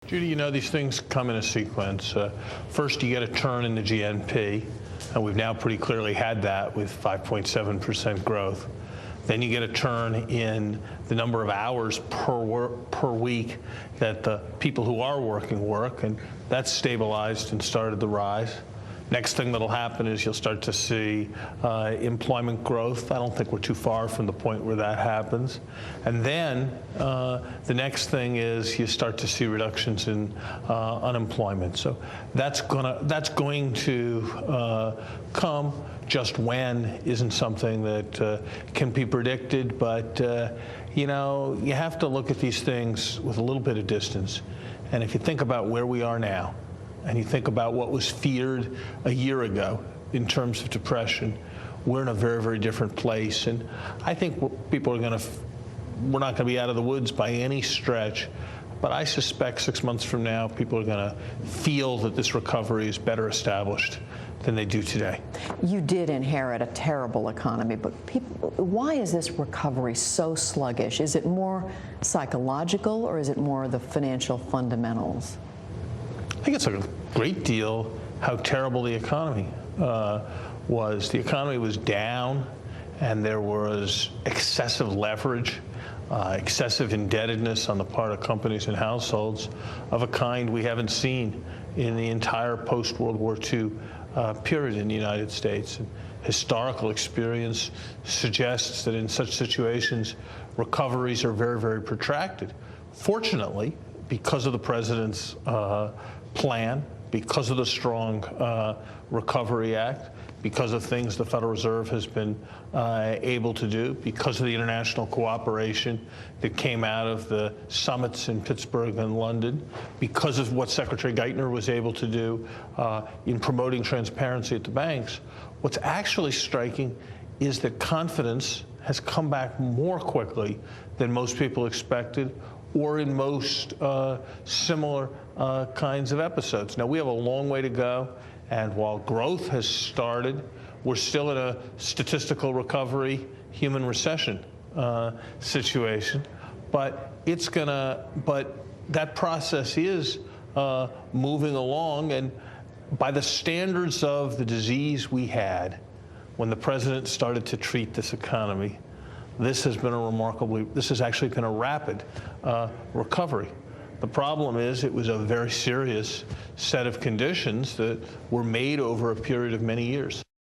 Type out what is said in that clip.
Judy, you know, these things come in a sequence. First, you get a turn in the GNP, and we've now pretty clearly had that with 5.7% growth. Then you get a turn in the number of hours per week that the people who are working work, and that's stabilized and started to rise. Next thing that'll happen is you'll start to see employment growth. I don't think we're too far from the point where that happens. And then the next thing is you start to see reductions in unemployment. So that's going to come. Just when isn't something that can be predicted, but you know, you have to look at these things with a little bit of distance. And if you think about where we are now, and you think about what was feared a year ago in terms of depression, we're in a very, very different place. And I think people are we're not going to be out of the woods by any stretch, but I suspect 6 months from now, people are going to feel that this recovery is better established than they do today. You did inherit a terrible economy, but why is this recovery so sluggish? Is it more psychological, or is it more the financial fundamentals? I think it's a great deal how terrible the economy was. The economy was down, and there was excessive leverage, excessive indebtedness on the part of companies and households of a kind we haven't seen in the entire post-World War II period in the United States. And historical experience suggests that in such situations, recoveries are very, very protracted. Fortunately, because of the president's plan, because of the strong Recovery Act, because of things the Federal Reserve has been able to do, because of the international cooperation that came out of the summits in Pittsburgh and London, because of what Secretary Geithner was able to do in promoting transparency at the banks, what's actually striking is that confidence has come back more quickly than most people expected, or in most similar kinds of episodes. Now, we have a long way to go, and while growth has started, we're still in a statistical recovery, human recession situation. But that process is moving along, and by the standards of the disease we had when the president started to treat this economy, this has actually been a rapid recovery. The problem is it was a very serious set of conditions that were made over a period of many years.